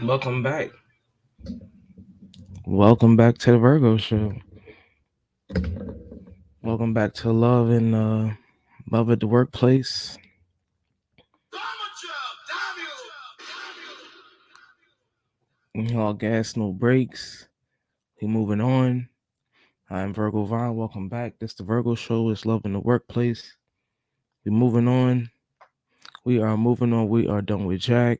Welcome back. Welcome back to the Virgo Show. Welcome back to love at the workplace. All gas, no brakes. We moving on. I'm Virgo Vine. Welcome back. This the Virgo Show. It's love in the workplace. We moving on. We are moving on. We are done with Jack.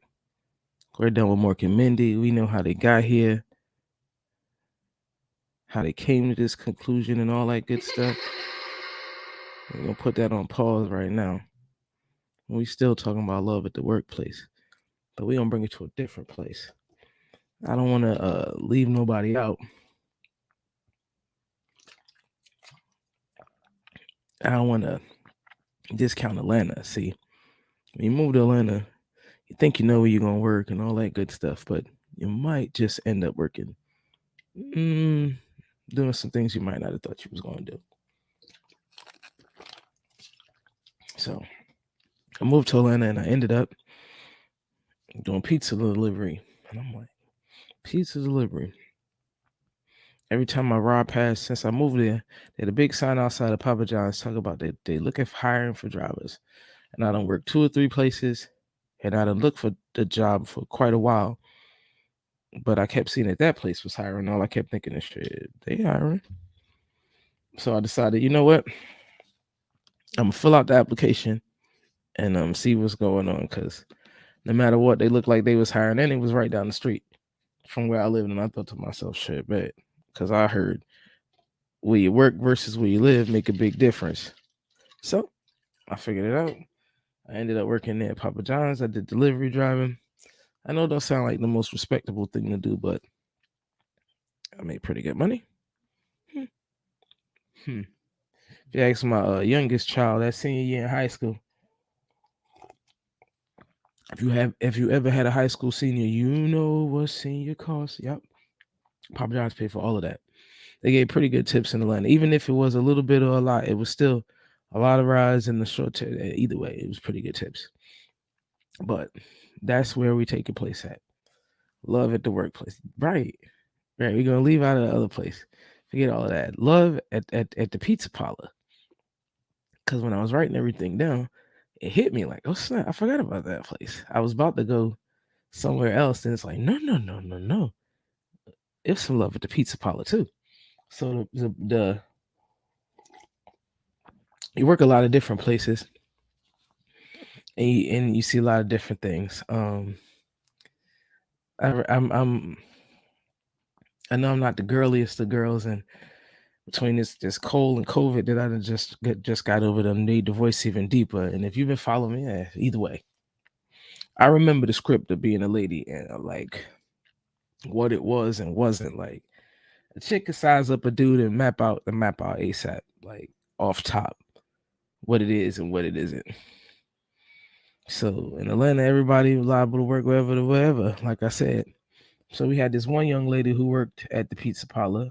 We're done with Mork and Mindy. We know how they got here, how they came to this conclusion, and all that good stuff. We're gonna put that on pause right now. We still talking about love at the workplace, but we gonna bring it to a different place. I don't want to leave nobody out. I don't want to discount Atlanta. See, when you move to Atlanta, you think you know where you're gonna work and all that good stuff, but you might just end up working, mm, doing some things you might not have thought you was gonna do. So I moved to Atlanta and I ended up doing pizza delivery, and I'm like, pizza delivery. Every time I ride past, since I moved there, they had a big sign outside of Papa John's talking about they looking for hiring for drivers. And I done worked 2 or 3 places, and I done looked for the job for quite a while. But I kept seeing that place was hiring. All I kept thinking is, shit, they hiring. So I decided, you know what? I'm gonna fill out the application and see what's going on. Cause no matter what, they looked like they was hiring, and it was right down the street from where I lived. And I thought to myself, shit, bet, because I heard where you work versus where you live make a big difference. So I figured it out. I ended up working there at Papa John's. I did delivery driving. I know it don't sound like the most respectable thing to do, but I made pretty good money. Hmm. Hmm. If you ask my youngest child, that senior year in high school, if you ever had a high school senior, you know what senior costs. Yep, Papa John's paid for all of that. They gave pretty good tips in Atlanta, even if it was a little bit or a lot. It was still a lot of rides in the short term. Either way, it was pretty good tips. But that's where we take a place at. Love at the workplace, right? Right. We're gonna leave out of the other place. Forget all of that. Love at the pizza parlor. Because when I was writing everything down, it hit me like, oh snap, I forgot about that place. I was about to go somewhere else, and it's like, no, no, no, no, no. It's some love at the pizza parlor too. So the you work a lot of different places, and you see a lot of different things. I'm I know I'm not the girliest of girls, and between this cold and COVID that I done just got over them, made the voice even deeper. And if you've been following me, either way, I remember the script of being a lady and like what it was and wasn't. Like a chick could size up a dude and map out ASAP, like off top, what it is and what it isn't. So in Atlanta, everybody was liable to work wherever, like I said. So we had this one young lady who worked at the pizza parlor.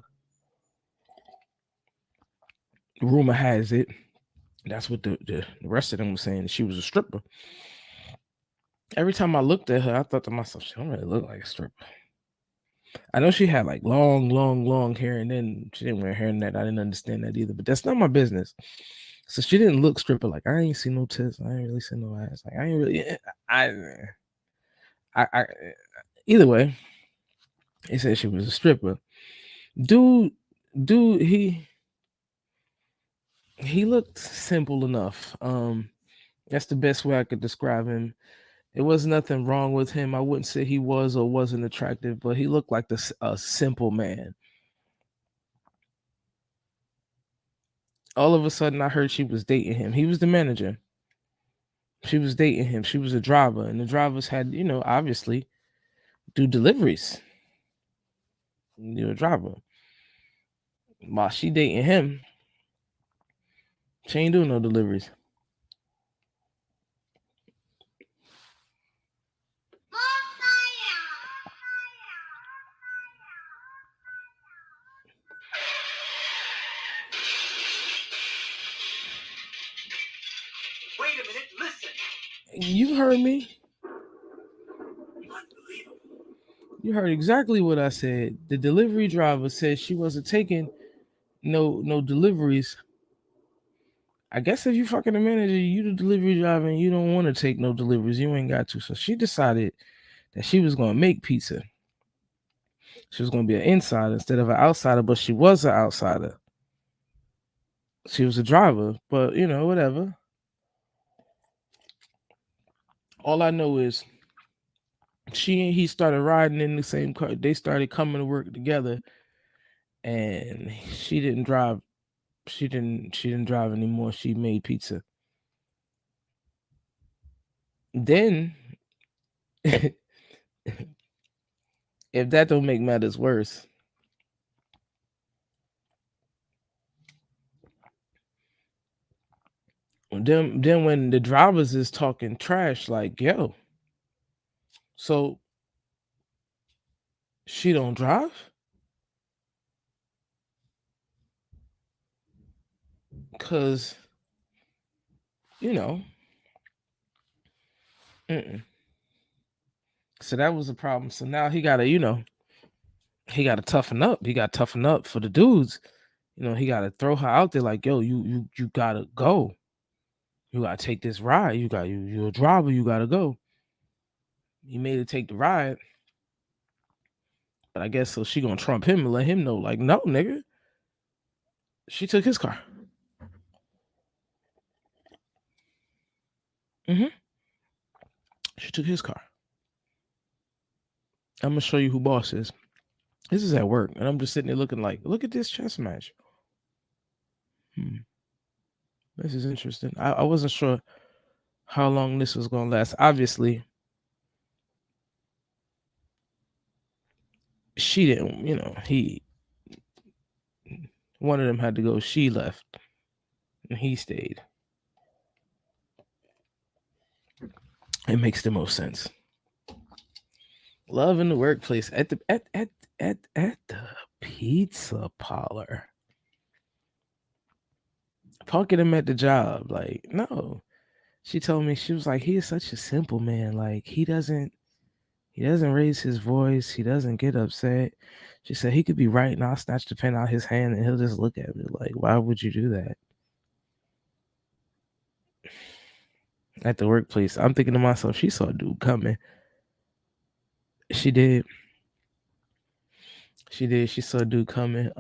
Rumor has it, that's what the rest of them was saying. She was a stripper. Every time I looked at her, I thought to myself, she don't really look like a stripper. I know she had like long hair, and then she didn't wear hairnet. I didn't understand that either, but that's not my business. So she didn't look stripper. Like I ain't see no tits. I ain't really see no ass. Like I ain't really. I, I either way, he said she was a stripper. Dude, dude, he looked simple enough. That's the best way I could describe him. It was nothing wrong with him. I wouldn't say he was or wasn't attractive, but he looked like a simple man. All of a sudden, I heard she was dating him. He was the manager. She was dating him. She was a driver, and the drivers had, obviously do deliveries. You're a driver. While she dating him, she ain't doing no deliveries. Wait a minute, listen. You heard me. Unbelievable. You heard exactly what I said. The delivery driver said she wasn't taking no deliveries. I guess if you fucking a manager, you the delivery driver and you don't want to take no deliveries, you ain't got to. So she decided that she was gonna make pizza. She was gonna be an insider instead of an outsider, but she was an outsider. She was a driver, but whatever. All I know is she and he started riding in the same car. They started coming to work together, and she didn't drive. She didn't drive anymore. She made pizza. Then, if that don't make matters worse, then when the drivers is talking trash, like, yo, so she don't drive? Cause you know, mm-mm. So that was a problem. So now he gotta toughen up. He got to toughen up for the dudes. He gotta throw her out there like, yo, you gotta go. You gotta take this ride. You're a driver. You gotta go. He made her take the ride, but I guess so. She gonna trump him and let him know, like, no, nigga. She took his car. hmm She took his car. I'm gonna show you who boss is. This is at work, and I'm just sitting there looking like, look at this chess match. This is interesting. I wasn't sure how long this was gonna last. Obviously, she didn't. He one of them had to go. She left, and he stayed. It makes the most sense. Love in the workplace at the pizza parlor. Punking him at the job, like, no. She told me, she was like, he is such a simple man. Like, he doesn't raise his voice. He doesn't get upset. She said he could be right and I'll snatch the pen out his hand and he'll just look at me like, why would you do that? At the workplace, I'm thinking to myself, she saw a dude coming. She did. She saw a dude coming.